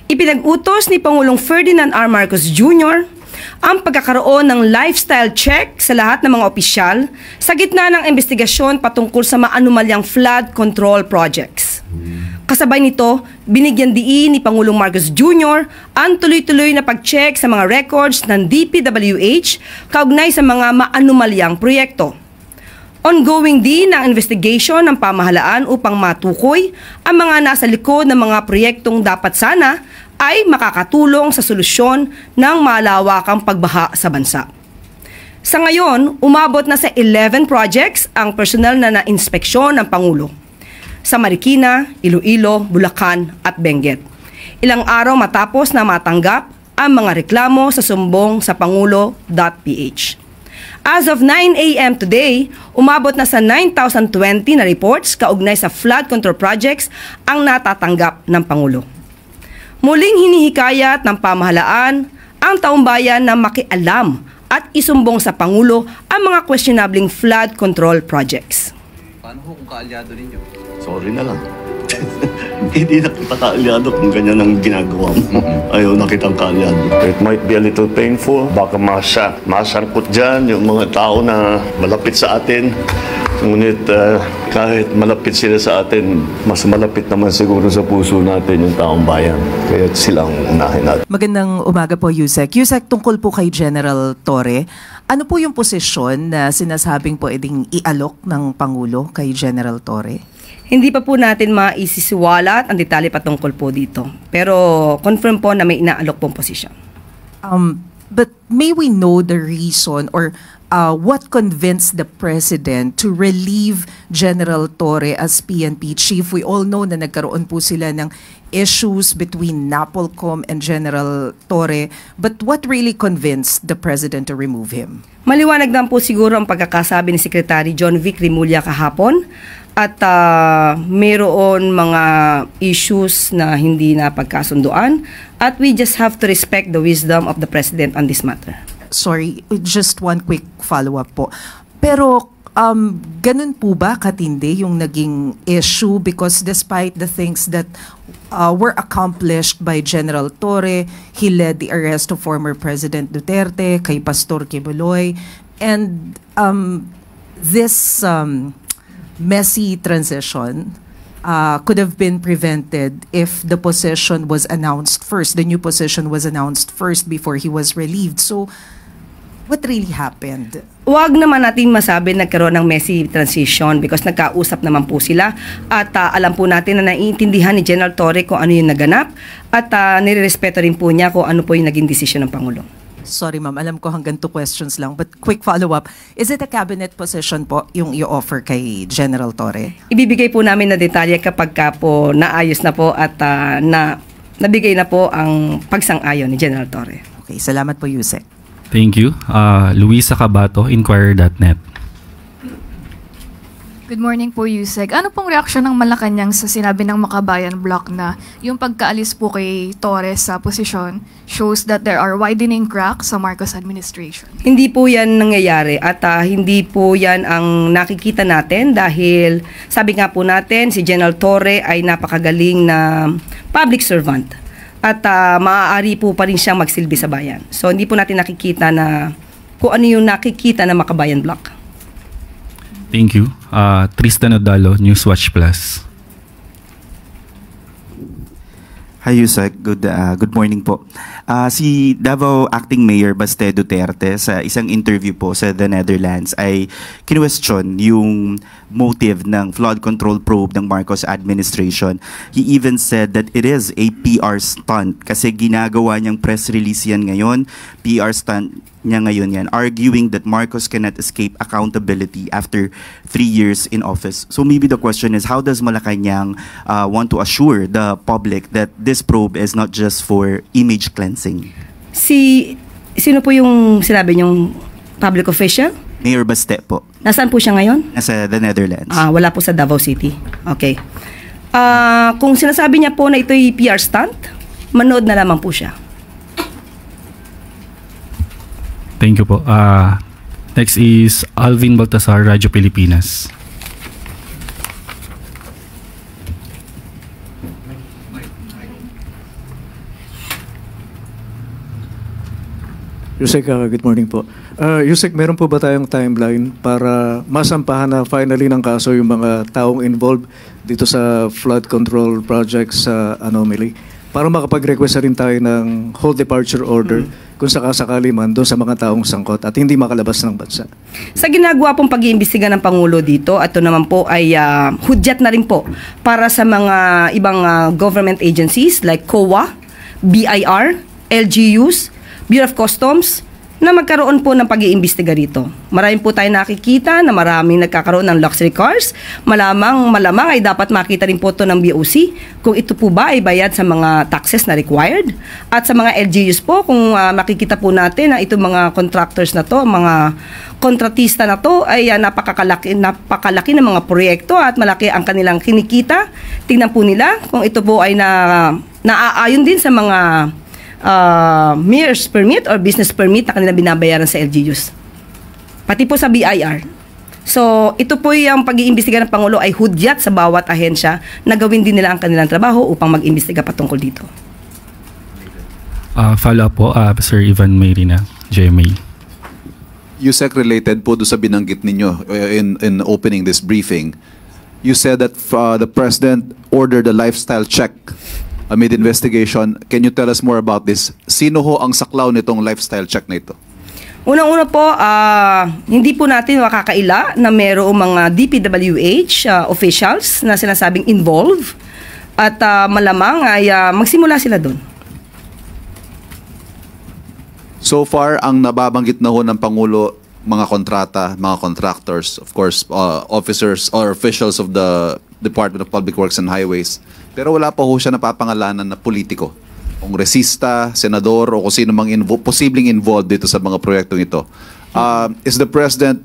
Ipinag-utos ni Pangulong Ferdinand R. Marcos Jr. ang pagkakaroon ng lifestyle check sa lahat ng mga opisyal sa gitna ng investigasyon patungkol sa maanumalyang flood control projects. Kasabay nito, binigyan diin ni Pangulong Marcos Jr. ang tuloy-tuloy na pag-check sa mga records ng DPWH kaugnay sa mga maanumalyang proyekto. Ongoing din ang investigation ng pamahalaan upang matukoy ang mga nasa likod ng mga proyektong dapat sana ay makakatulong sa solusyon ng malawakang pagbaha sa bansa. Sa ngayon, umabot na sa 11 projects ang personal na na-inspeksyon ng Pangulo sa Marikina, Iloilo, Bulacan at Benguet. Ilang araw matapos na matanggap ang mga reklamo sa sumbong sa pangulo.ph. As of 9 a.m. today, umabot na sa 9,020 na reports kaugnay sa flood control projects ang natatanggap ng Pangulo. Muling hinihikayat ng pamahalaan ang taumbayan na makialam at isumbong sa Pangulo ang mga questionabling flood control projects. Paano kung kaalyado ninyo? Sorry na lang. Hindi na kita kaalyado kung ganyan ang ginagawa mo. Ayaw na kitang kaalyado. It might be a little painful. Baka masangkot dyan yung mga tao na malapit sa atin. Ngunit kahit malapit sila sa atin, mas malapit naman siguro sa puso natin yung taong bayan. Kaya silang unahin natin. Magandang umaga po, Yusek. Yusek, tungkol po kay General Torre, ano po yung posisyon na sinasabing pwedeng ialok ng Pangulo kay General Torre? Hindi pa po natin maisisiwalat ang detalye patungkol po dito. Pero confirm po na may inaalok pong posisyon. But may we know the reason or what convinced the President to relieve General Torre as PNP Chief? We all know na nagkaroon po sila ng issues between NAPOLCOM and General Torre. But what really convinced the President to remove him? Maliwanag lang po siguro ang pagkakasabi ni Secretary John Vic Rimulya kahapon. At mayroon mga issues na hindi na pagkasunduan. At we just have to respect the wisdom of the President on this matter. Sorry, just one quick follow-up po. Pero ganun po ba katindi yung naging issue? Because despite the things that were accomplished by General Torre, he led the arrest of former President Duterte, kay Pastor Quiboloy, and this messy transition could have been prevented if the position was announced first, the new position was announced first before he was relieved. So, what really happened? Huwag naman natin masabi nagkaroon ng messy transition because nagkausap naman po sila at alam po natin na naiintindihan ni General Torre kung ano yung naganap at nirerespeto rin po niya kung ano po yung naging desisyon ng Pangulo. Sorry ma'am, alam ko hanggang 2 questions lang, but quick follow-up. Is it a cabinet position po yung i-offer kay General Torre? Ibibigay po namin na detalye kapag po naayos na po at nabigay na po ang pagsang-ayon ni General Torre. Okay, salamat po, Yusek. Thank you. Luisa Cabato, Inquirer.net. Good morning po, Yusek. Ano pong reaksyon ng Malacanang sa sinabi ng Makabayan Bloc na yung pagkaalis po kay Torres sa posisyon shows that there are widening cracks sa Marcos administration? Hindi po yan nangyayari at hindi po yan ang nakikita natin dahil sabi nga po natin si General Torre ay napakagaling na public servant at maaari po pa rin siyang magsilbi sa bayan. So hindi po natin nakikita na kung ano yung nakikita ng Makabayan Bloc. Thank you. Tristan Odalo, Newswatch Plus. Hi Yusek, good morning po. Si Davao Acting Mayor Baste Duterte sa isang interview po sa The Netherlands ay kinwestiyon yung motive ng flood control probe ng Marcos administration. He even said that it is a PR stunt kasi ginagawa niyang press release yan ngayon, PR stunt niya ngayon yan, arguing that Marcos cannot escape accountability after 3 years in office. So maybe the question is, how does Malacanang want to assure the public that this probe is not just for image cleansing? Sino po yung sinabi niyong public official? Mayor Baste po. Nasaan po siya ngayon? Nasa the Netherlands. Wala po sa Davao City. Okay. Kung sinasabi niya po na ito'y PR stunt, manood na lamang po siya. Thank you po. Next is Alvin Baltasar, Radyo Pilipinas. Yusek, good morning po. Yusek, meron po ba tayong timeline para masampahan na finally ng kaso yung mga taong involved dito sa flood control project sa Anomaly? Para makapag-request na rin tayo ng whole departure order kung sakasakali man doon sa mga taong sangkot at hindi makalabas ng bansa. Sa ginagawa pong pag-iimbestiga ng Pangulo dito, ito naman po ay hudyat na rin po para sa mga ibang government agencies like COA, BIR, LGUs, Bureau of Customs, na magkaroon po ng pag-iimbestiga rito. Maraming po tayo nakikita na maraming nagkakaroon ng luxury cars. Malamang ay dapat makita rin po ito ng BOC kung ito po ba ay bayad sa mga taxes na required. At sa mga LGUs po, kung makikita po natin na itong mga contractors na to, mga kontratista na to ay napakalaki ng mga proyekto at malaki ang kanilang kinikita. Tingnan po nila kung ito po ay naaayon din sa mga mayor's permit or business permit na kanilang binabayaran sa LGUs. Pati po sa BIR. So, ito po yung pag-iimbestiga ng Pangulo ay hudyat sa bawat ahensya na gawin din nila ang kanilang trabaho upang mag-imbestiga patungkol dito. Follow up po, Sir Ivan Mayrina, GMA. Yusek, related po doon sa binanggit ninyo in opening this briefing. You said that the President ordered a lifestyle check amid investigation. Can you tell us more about this? Sino ho ang saklaw nitong lifestyle check na ito? Unang-una po, hindi po natin makakaila na mayroong mga DPWH officials na sinasabing involved at malamang ay magsimula sila doon. So far, ang nababanggit na ho ng Pangulo, mga kontrata, mga contractors, of course, officers or officials of the Department of Public Works and Highways. Pero wala pa ho siya napapangalanan na politiko. Kongresista, senador, o kung sino mang posibleng involved dito sa mga proyektong ito. Is the President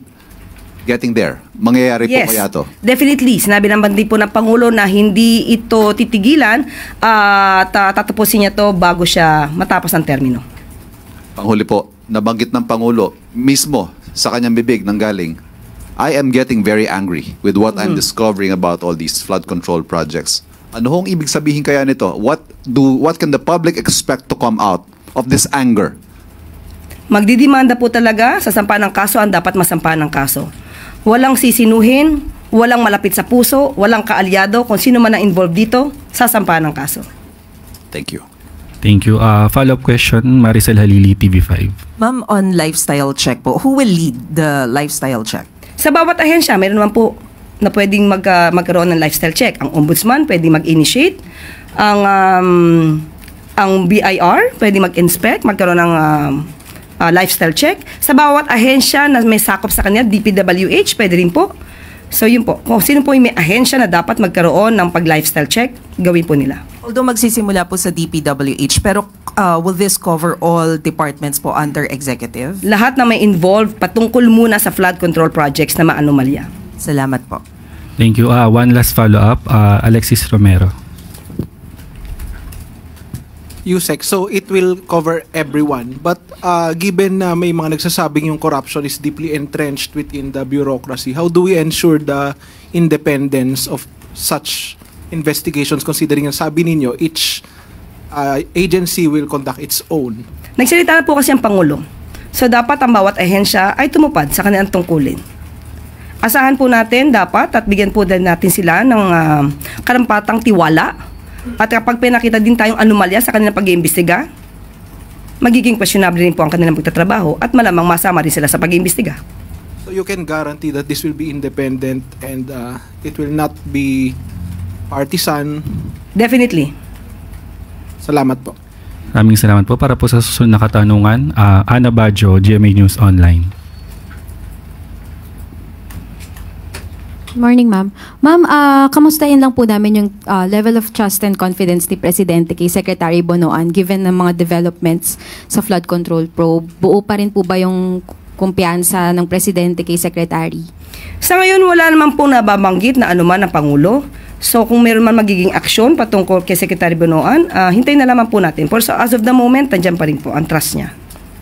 getting there? Mangyayari po kaya ito? Definitely. Sinabi naman din po ng Pangulo na hindi ito titigilan at tatapusin niya ito bago siya matapos ang termino. Panghuli po, nabanggit ng Pangulo mismo sa kanyang bibig nanggaling, I am getting very angry with what I'm discovering about all these flood control projects. Ano hong ibig sabihin kaya nito? What can the public expect to come out of this anger? Magdidemanda po talaga sa sampa ng kaso ang dapat masampa ng kaso. Walang sisinuhin, walang malapit sa puso, walang kaalyado, kung sino man ang involved dito, sasampa ng kaso. Thank you. Thank you. Follow-up question, Maricel Halili, TV5. Ma'am, on lifestyle check po, who will lead the lifestyle check? Sa bawat ahensya, meron naman po na pwedeng magkaroon ng lifestyle check. Ang ombudsman pwedeng mag-initiate. Ang BIR pwedeng mag-inspect, magkaroon ng lifestyle check. Sa bawat ahensya na may sakop sa kanya, DPWH, pwede rin po. So yun po, kung sino po yung may ahensya na dapat magkaroon ng pag-lifestyle check, gawin po nila. Although magsisimula po sa DPWH, pero will this cover all departments po under executive? Lahat na may involved patungkol muna sa flood control projects na maanomalya. Salamat po. Thank you. One last follow-up, Alexis Romero. Yusek, so it will cover everyone. But given na may mga nagsasabing yung corruption is deeply entrenched within the bureaucracy, how do we ensure the independence of such investigations considering ang sabi ninyo, each agency will conduct its own? Nagsalita na po kasi ang Pangulo. So dapat ang bawat ahensya ay tumupad sa kanilang tungkulin. Asahan po natin dapat at bigyan po din natin sila ng karampatang tiwala. At kapag pinakita din tayong anomalya sa kanilang pag-iimbestiga, magiging questionable rin po ang kanilang pagtatrabaho at malamang masama rin sila sa pag-iimbestiga. So you can guarantee that this will be independent and it will not be partisan? Definitely. Salamat po. Maraming salamat po. Para po sa susunod na katanungan, Ana Bajo, GMA News Online. Morning, ma'am. Ma'am, kamustahin lang po namin yung level of trust and confidence ni Presidente kay Secretary Bonoan given ng mga developments sa flood control probe. Buo pa rin po ba yung kumpiyansa ng Presidente kay Secretary? Sa ngayon, wala naman pong nababanggit na anuman ng Pangulo. So kung meron man magiging aksyon patungkol kay Secretary Bonoan, hintayin na lamang po natin. For so as of the moment, nandiyan pa rin po ang trust niya.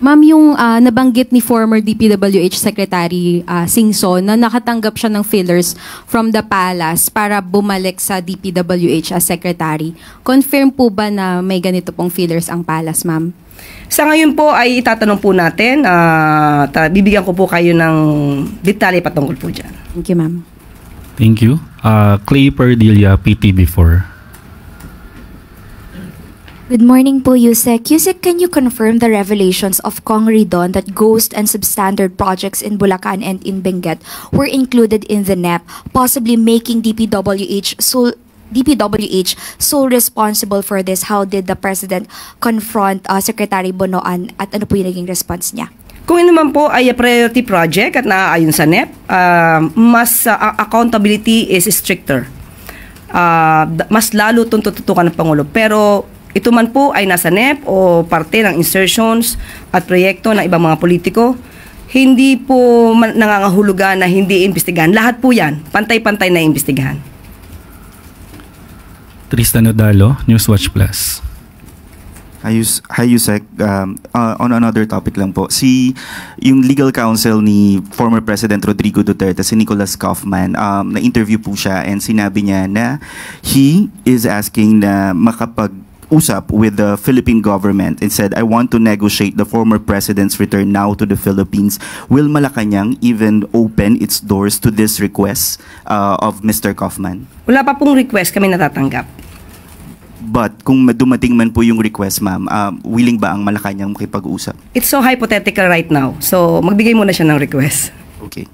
Ma'am, yung nabanggit ni former DPWH Secretary Singson na nakatanggap siya ng fillers from the palace para bumalik sa DPWH as secretary. Confirm po ba na may ganito pong fillers ang palace, ma'am? Sa ngayon po ay itatanong po natin, bibigyan ko po kayo ng detalye patungkol po dyan. Thank you, ma'am. Thank you. Clay Perdilla, PTV4. Good morning po, Yusek. Yusek, can you confirm the revelations of Kong Ridon that ghost and substandard projects in Bulacan and in Benguet were included in the NEP, possibly making DPWH sole responsible for this? How did the President confront Secretary Bonoan at ano po yung naging response niya? Kung yun naman po ay a priority project at naaayon sa NEP, mas accountability is stricter. Mas lalo itong tututukan ng Pangulo. Pero ito man po ay nasa NEP o parte ng insertions at proyekto ng ibang mga politiko, hindi po nangangahulugan na hindi imbestigahan. Lahat po yan, pantay-pantay na imbestigahan. Tristan Odalo, Newswatch Plus. Hi, Yusek. On another topic lang po. Yung legal counsel ni former President Rodrigo Duterte, si Nicholas Kaufman, na-interview po siya and sinabi niya na he is asking na makapag-usap with the Philippine government and said, I want to negotiate the former president's return now to the Philippines. Will Malacanang even open its doors to this request of Mr. Kaufman? Wala pa pong request kami natatanggap. But kung dumating man po yung request, ma'am, willing ba ang Malacanang makipag-usap? It's so hypothetical right now. So, magbigay muna siya ng request. Okay.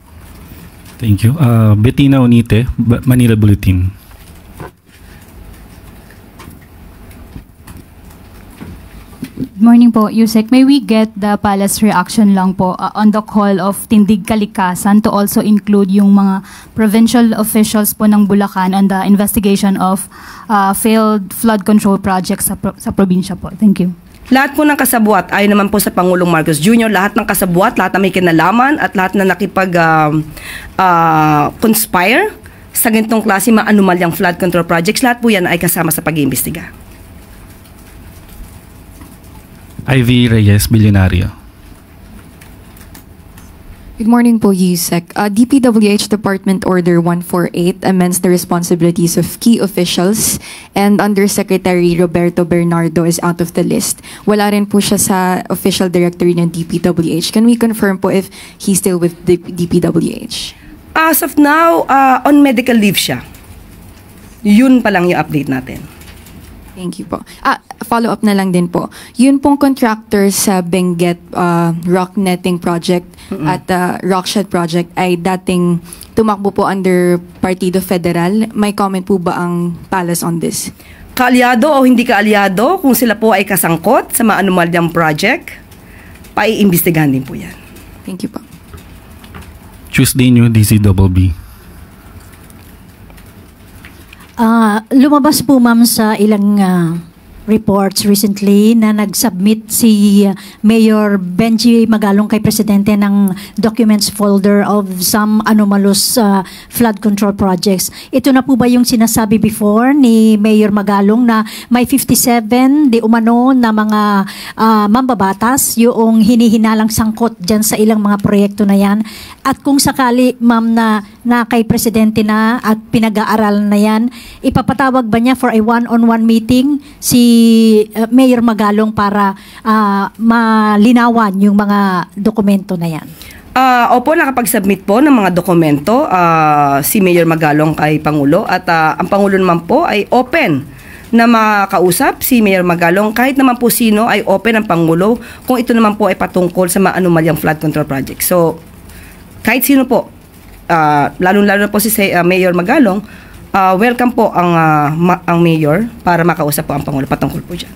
Thank you. Bettina Onite, Manila Bulletin. Good morning po, Yusek. May we get the palace reaction lang po on the call of Tindig Kalikasan to also include yung mga provincial officials po ng Bulacan on the investigation of failed flood control projects sa probinsya po. Thank you. Lahat po ng kasabwat, ayon naman po sa Pangulong Marcos Jr., lahat ng kasabwat, lahat na may kinalaman at lahat na nakipag-conspire sa ganitong klase maanumalyang flood control projects, lahat po yan ay kasama sa pag-iimbestiga. Ivy Reyes, Bilyonaryo. Good morning po, Yusek. DPWH Department Order 148 amends the responsibilities of key officials and Undersecretary Roberto Bernardo is out of the list. Wala rin po siya sa official directory ng DPWH. Can we confirm po if he's still with the DPWH? As of now, on medical leave siya. Yun pa lang yung update natin. Thank you po. Follow-up na lang din po. Yun pong contractor sa Benguet rock netting project at rockshed project ay dating tumakbo po under Partido Federal. May comment po ba ang palace on this? Kaalyado o hindi kaalyado, kung sila po ay kasangkot sa maanumalyang project, paiimbestigahan din po yan. Thank you po. Tuesday New DCBB. Lumabas po, ma'am, sa ilang reports recently na nag-submit si Mayor Benji Magalong kay Presidente ng documents folder of some anomalous flood control projects. Ito na po ba yung sinasabi before ni Mayor Magalong na may 57 di umano na mga mambabatas yung hinihinalang sangkot dyan sa ilang mga proyekto na yan? At kung sakali, ma'am, na kay Presidente na at pinag-aaralan na yan, ipapatawag ba niya for a one-on-one meeting si Mayor Magalong para malinawan yung mga dokumento na yan? Opo, nakapag-submit po ng mga dokumento si Mayor Magalong kay Pangulo at ang Pangulo naman po ay open na makausap si Mayor Magalong. Kahit naman po sino ay open ang Pangulo kung ito naman po ay patungkol sa maanumalyang flood control project. So, kahit sino po, lalo-lalo na po si Mayor Magalong, welcome po ang Mayor para makausap po ang Pangulo patungkol po dyan.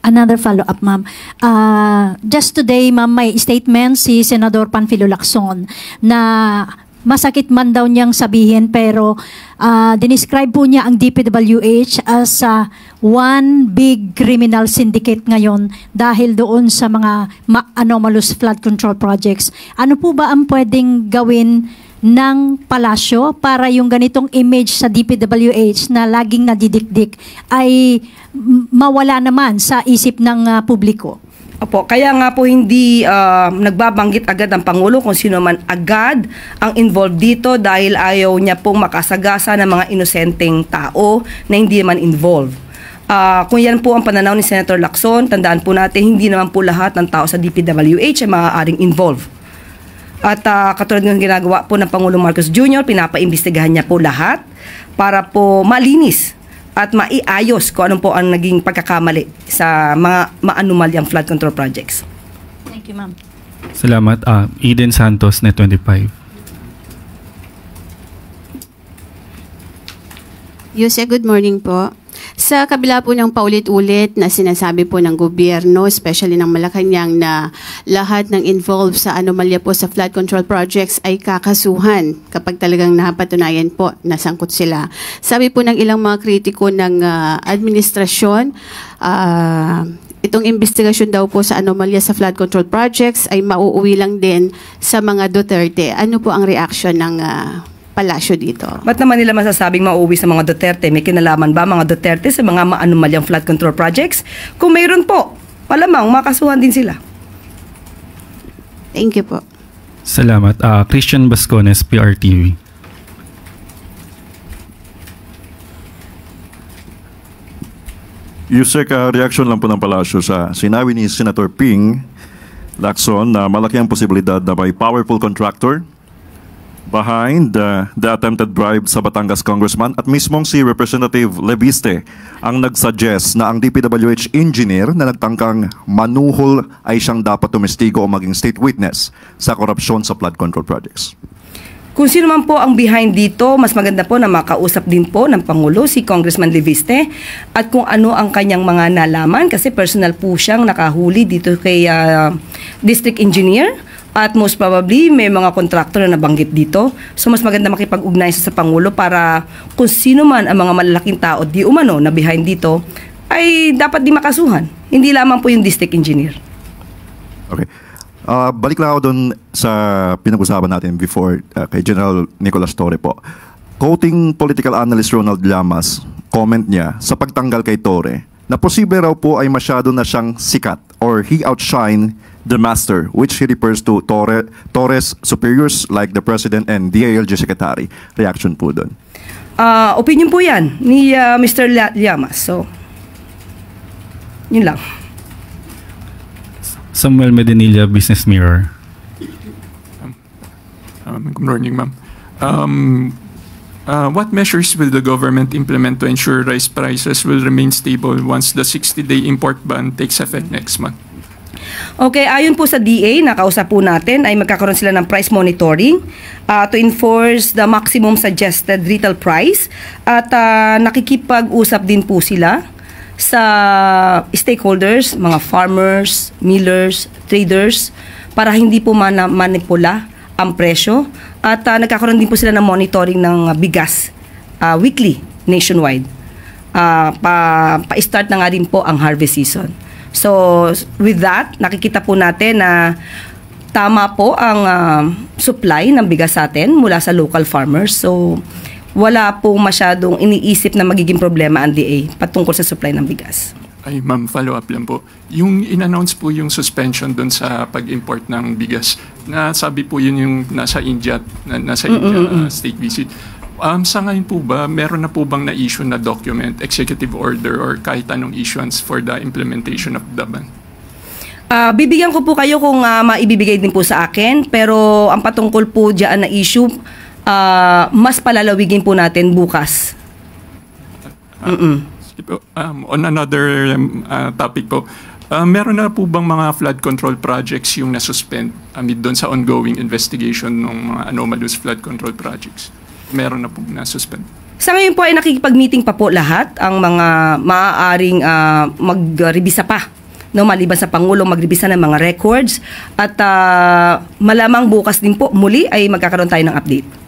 Another follow-up, ma'am. Just today, ma'am, may statement si Senador Panfilo Lacson na masakit man daw niyang sabihin pero dinescribe po niya ang DPWH as one big criminal syndicate ngayon dahil doon sa mga anomalous flood control projects. Ano po ba ang pwedeng gawin ng palasyo para yung ganitong image sa DPWH na laging nadidikdik ay mawala naman sa isip ng publiko? Opo, kaya nga po hindi nagbabanggit agad ang Pangulo kung sino man agad ang involved dito dahil ayaw niya pong makasagasa ng mga inosenteng tao na hindi man involved. Kung yan po ang pananaw ni Senator Lacson, tandaan po natin hindi naman po lahat ng tao sa DPWH ay maaaring involved. At katulad ng ginagawa po ng Pangulong Marcos Jr., pinapaimbestigahan niya po lahat para po malinis at maiayos kung ano po ang naging pagkakamali sa mga maanumalyang flood control projects. Thank you, ma'am. Salamat. Eden Santos, Net 25. Yusek, good morning po. Sa kabila po ng paulit-ulit na sinasabi po ng gobyerno, especially ng Malacanang, na lahat ng involved sa anomalya po sa flood control projects ay kakasuhan kapag talagang napatunayan po na sangkot sila. Sabi po ng ilang mga kritiko ng administrasyon, itong investigasyon daw po sa anomalya sa flood control projects ay mauuwi lang din sa mga Duterte. Ano po ang reaction ng palasyo dito? Ba't naman nila masasabing mauwi sa mga Duterte? May kinalaman ba mga Duterte sa mga maanumalyang flood control projects? Kung mayroon po, malamang makasuhan din sila. Thank you po. Salamat. Christian Bascones, PRTV. Yusek, reaction lang po ng palasyo sa sinabi ni Senator Ping Lacson na malaki ang posibilidad na may powerful contractor behind the attempted bribe sa Batangas congressman at mismong si Representative Leviste ang nagsuggest na ang DPWH engineer na nagtangkang manuhol ay siyang dapat tumestigo o maging state witness sa korupsyon sa flood control projects. Kung sino man po ang behind dito, mas maganda po na makausap din po ng Pangulo si Congressman Leviste at kung ano ang kanyang mga nalaman kasi personal po siyang nakahuli dito kay District Engineer. At most probably, may mga contractor na nabanggit dito. So, mas maganda makipag-ugnay sa Pangulo para kung sino man ang mga malalaking tao di umano na behind dito, ay dapat di makasuhan. Hindi lamang po yung district engineer. Okay. Balik lang ako doon sa pinag-usapan natin before kay General Nicolas Torre po. Quoting political analyst Ronald Llamas, comment niya sa pagtanggal kay Torre na posible raw po ay masyado na siyang sikat or he outshine the master, which he refers to Torres superiors like the President and DILG Secretary. Reaction po doon. Opinion po yan ni Mr. Llamas. So, yun lang. Samuel Medinilla, Business Mirror. Good morning, ma'am. What measures will the government implement to ensure rice prices will remain stable once the 60-day import ban takes effect next month? Okay, ayon po sa DA, nakausap po natin, ay magkakaroon sila ng price monitoring to enforce the maximum suggested retail price at nakikipag-usap din po sila sa stakeholders, mga farmers, millers, traders, para hindi po manipula ang presyo at nagkakaroon din po sila ng monitoring ng bigas weekly nationwide. Pa-start na nga din po ang harvest season. So, with that, nakikita po natin na tama po ang supply ng bigas sa atin mula sa local farmers. So, wala po masyadong iniisip na magiging problema ang DA patungkol sa supply ng bigas. Ay, ma'am, follow up lang po. Yung in-announce po yung suspension doon sa pag-import ng bigas, na sabi po yun yung nasa India, state visit. Sa ngayon po ba, meron na po bang na-issue na document, executive order, or kahit anong issuance for the implementation of the ban? Bibigyan ko po kayo kung maibibigay din po sa akin, pero ang patungkol po dyan na issue, mas palalawigin po natin bukas. On another topic po, meron na po bang mga flood control projects yung nasuspend amid doon sa ongoing investigation ng mga anomalous flood control projects? Meron na po na-suspend. Sa ngayon po ay nakikipag-meeting pa po lahat ang mga maaaring magrebisa pa. No, maliban sa Pangulong magrebisa ng mga records at malamang bukas din po muli ay magkakaroon tayo ng update.